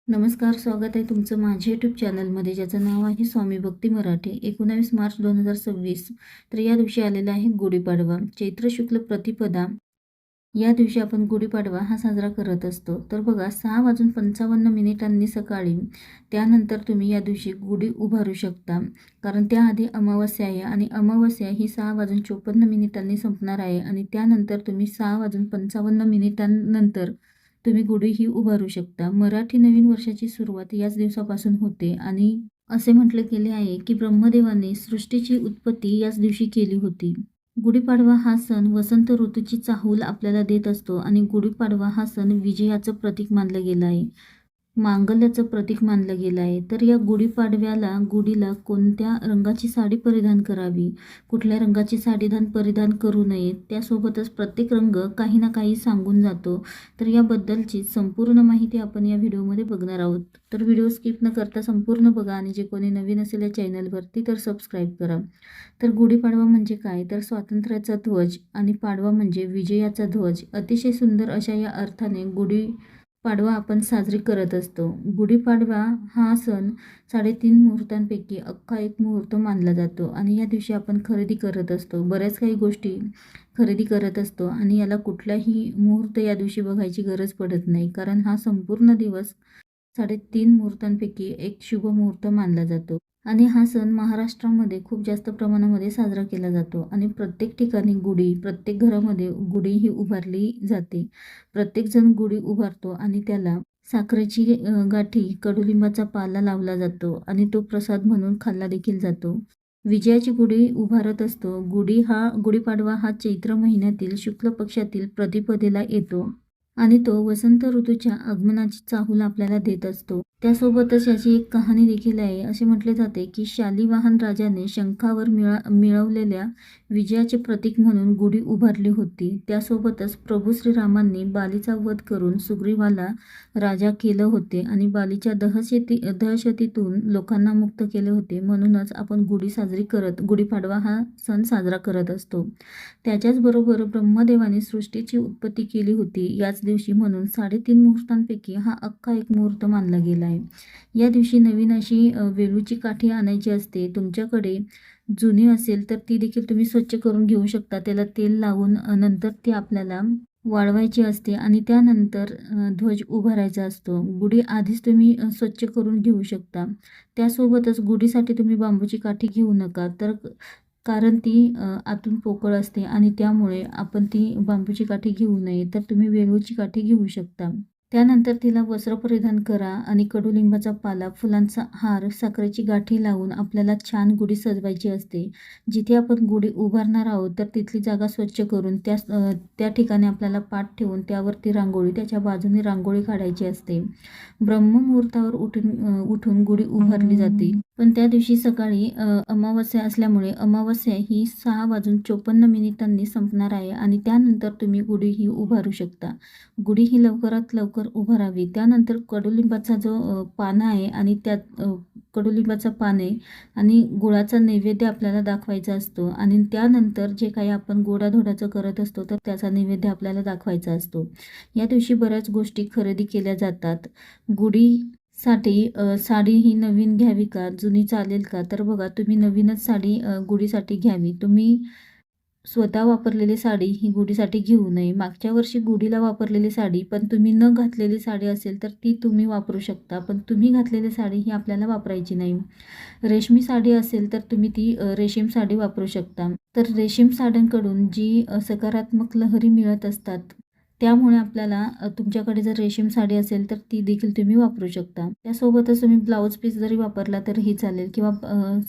नमस्कार, स्वागत आहे तुमचं माझ्या यूट्यूब चॅनलमध्ये, ज्याचं नाव आहे स्वामी भक्ती मराठी. 19 मार्च 2026. तर या दिवशी आलेला आहे गुढीपाडवा. चैत्र शुक्ल प्रतिपदा या दिवशी आपण गुढीपाडवा हा साजरा करत असतो. तर बघा, 6:55 सकाळी त्यानंतर तुम्ही या दिवशी गुढी उभारू शकता. कारण त्याआधी अमावस्या आहे आणि अमावस्या ही 6:54 संपणार आहे आणि त्यानंतर तुम्ही 6:55 तुम्ही गुढी ही उभारू शकता. मराठी नवीन वर्षाची सुरुवात याच दिवसापासून होते आणि असे म्हटले गेले आहे की ब्रह्मदेवाने सृष्टीची उत्पत्ती याच दिवशी केली होती. गुढीपाडवा हा सण वसंत ऋतूची चाहूल आपल्याला देत असतो आणि गुढीपाडवा हा सण विजयाचं प्रतीक मानलं गेलं आहे, मांगल्याचं प्रतीक मानलं गेलं आहे. तर या गुढीपाडव्याला गुढीला कोणत्या रंगाची साडी परिधान करावी, कुठल्या रंगाची साडी परिधान करू नये, त्यासोबतच प्रत्येक रंग काही ना काही सांगून जातो. तर याबद्दलची संपूर्ण माहिती आपण या व्हिडिओमध्ये बघणार आहोत. तर व्हिडिओ स्किप न करता संपूर्ण बघा आणि जे कोणी नवीन असेल या चॅनलवरती तर सबस्क्राईब करा. तर गुढीपाडवा म्हणजे काय, तर स्वातंत्र्याचा ध्वज आणि पाडवा म्हणजे विजयाचा ध्वज. अतिशय सुंदर अशा या अर्थाने गुढीपाडवा आपण साजरी करत असतो. गुढीपाडवा हा सण 3.5 मुहूर्तांपैकी अख्खा एक मुहूर्त मानला जातो आणि या दिवशी आपण खरेदी करत असतो. बऱ्याच काही गोष्टी खरेदी करत असतो आणि याला कुठलाही मुहूर्त या दिवशी बघायची गरज पडत नाही, कारण हा संपूर्ण दिवस 3.5 मुहूर्तांपैकी एक शुभ मुहूर्त मानला जातो. आणि हा सण महाराष्ट्रामध्ये खूप जास्त प्रमाणामध्ये साजरा केला जातो आणि प्रत्येक ठिकाणी प्रत्येक घरामध्ये गुढी ही उभारली जाते. प्रत्येकजण गुढी उभारतो आणि त्याला साखरेची गाठी, कडुलिंबाचा पाला लावला जातो आणि तो प्रसाद म्हणून खाल्ला देखील जातो. विजयाची गुढी उभारत असतो. गुढीपाडवा हा चैत्र महिन्यातील शुक्ल पक्षातील प्रतिपदेला येतो आणि तो वसंत ऋतूच्या आगमनाची चाहूल आपल्याला देत असतो. त्यासोबतच याची एक कहाणी देखील आहे. असे म्हटले जाते की शालिवाहन राजाने शंखावर मिळवलेल्या विजयाचे प्रतीक म्हणून गुढी उभारली होती. त्यासोबतच प्रभू श्रीरामांनी बालीचा वध करून सुग्रीवाला राजा केलं होते आणि बालीच्या दहशतीतून लोकांना मुक्त केले होते. म्हणूनच आपण गुढीपाडवा हा सण साजरा करत असतो. त्याच्याचबरोबर ब्रह्मदेवाने सृष्टीची उत्पत्ती केली होती याच दिवशी, म्हणून 3.5 मुहूर्तांपैकी हा अख्खा एक मुहूर्त मानला गेला आहे. या दिवशी नवीन अशी वेलूची काठी आणायची असते. तुमच्याकडे जुनी असेल तर ती देखील तुम्ही स्वच्छ करून घेऊ शकता. त्याला तेल लावून नंतर ती आपल्याला वाळवायची असते आणि त्यानंतर ध्वज उभारायचा असतो. गुढी आधीच तुम्ही स्वच्छ करून घेऊ शकता. त्यासोबतच गुढीसाठी तुम्ही बांबूची काठी घेऊ नका, कारण ती आतून पोकळ असते आणि त्यामुळे आपण ती बांबूची काठी घेऊ नये. तर तुम्ही वेलूची काठी घेऊ शकता. त्यानंतर तिला वस्त्र परिधान करा आणि कडुलिंबाचा पाला, फुलांचा हार, साखरेची गाठी लावून आपल्याला छान गुढी सजवायची असते. जिथे आपण गुढी उभारणार आहोत तर तिथली जागा स्वच्छ करून त्या ठिकाणी आपल्याला पाट ठेवून त्यावरती त्याच्या बाजूने रांगोळी काढायची असते. ब्रह्ममुहूर्तावर उठून गुढी उभारली जाते. पण त्या दिवशी सकाळी अमावस्या असल्यामुळे अमावस्या ही 6:54 संपणार आहे आणि त्यानंतर तुम्ही गुढी ही उभारू शकता. गुढी ही लवकरात लवकर उभारावी. त्यानंतर कडुलिंबाचा जो पानं आहे आणि त्यात कडुलिंबाचा पाने आणि गुळाचा नैवेद्य आपल्याला दाखवायचा असतो आणि त्यानंतर जे काही आपण गोडाधोडाचं करत असतो तर त्याचा नैवेद्य आपल्याला दाखवायचा असतो. या दिवशी बऱ्याच गोष्टी खरेदी केल्या जातात. गुढीसाठी साडी ही नवीन घ्यावी का, जुनी चालेल का, तर बघा, तुम्ही नवीनच साडी गुढीसाठी घ्यावी. तुम्ही स्वतः वापरलेली साडी ही गुढीसाठी घेऊ नये. मागच्या वर्षी गुढीला वापरलेली साडी पण तुम्ही न घातलेली साडी असेल तर ती तुम्ही वापरू शकता, पण तुम्ही घातलेली साडी ही आपल्याला वापरायची नाही. रेशमी साडी असेल तर तुम्ही ती रेशीम साडी वापरू शकता. तर रेशीम साड्यांकडून जी सकारात्मक लहरी मिळत असतात, त्यामुळे आपल्याला तुमच्याकडे जर रेशीम साडी असेल तर ती देखील तुम्ही वापरू शकता. त्यासोबतच तुम्ही ब्लाऊज पीस जरी वापरला तरीही चालेल किंवा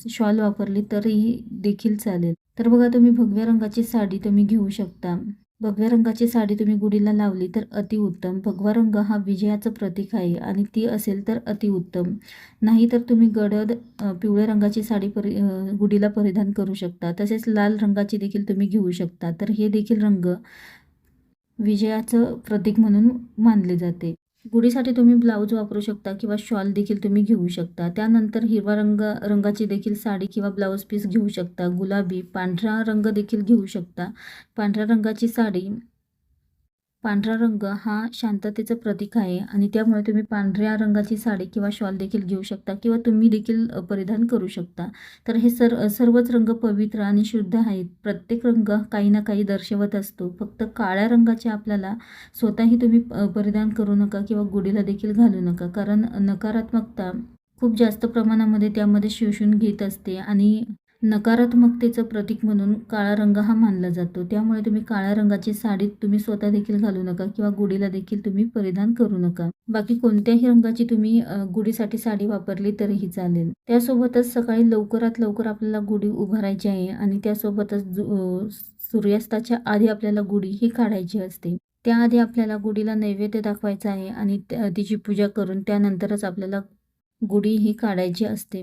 शॉल वापरली तरीही देखील चालेल. तर बघा, तुम्ही भगव्या रंगाची साडी तुम्ही घेऊ शकता. भगव्या रंगाची साडी तुम्ही गुढीला लावली तर अतिउत्तम. भगवा रंग हा विजयाचं प्रतीक आहे आणि ती असेल तर अतिउत्तम. नाही तर तुम्ही गडद पिवळ्या रंगाची साडी गुढीला परिधान करू शकता. तसेच लाल रंगाची देखील तुम्ही घेऊ शकता. तर हे देखील रंग विजयाचं प्रतीक म्हणून मानले जाते. गुढीसाठी तुम्ही ब्लाऊज वापरू शकता किंवा शॉल देखील तुम्ही घेऊ शकता. त्यानंतर हिरवा रंगाची देखील साडी किंवा ब्लाऊज पीस घेऊ शकता. गुलाबी, पांढरा रंग देखील घेऊ शकता. पांढऱ्या रंगाची साडी पांढरा रंग हा शांततेचं प्रतीक आहे आणि त्यामुळे तुम्ही पांढऱ्या रंगाची साडी किंवा शॉल देखील घेऊ शकता किंवा तुम्ही देखील परिधान करू शकता. तर हे सर्वच रंग पवित्र आणि शुद्ध आहेत. प्रत्येक रंग काही ना काही दर्शवत असतो. फक्त काळ्या रंगाचे आपल्याला स्वतःही तुम्ही परिधान करू नका किंवा गुढीला देखील घालू नका. कारण नकारात्मकता खूप जास्त प्रमाणामध्ये त्यामध्ये शोषून घेत असते आणि नकारात्मकतेचं प्रतीक म्हणून काळा रंग हा मानला जातो. त्यामुळे तुम्ही काळ्या रंगाची साडी तुम्ही स्वतः देखील घालू नका किंवा गुढीला देखील तुम्ही परिधान करू नका. बाकी कोणत्याही रंगाची तुम्ही गुढीसाठी साडी वापरली तरीही चालेल. त्यासोबतच सकाळी लवकरात लवकर आपल्याला गुढी उभारायची आहे आणि त्यासोबतच सूर्यास्ताच्या आधी आपल्याला गुढी ही काढायची असते. त्याआधी आपल्याला गुढीला नैवेद्य दाखवायचा आहे आणि तिची पूजा करून त्यानंतरच आपल्याला गुढी ही काढायची असते.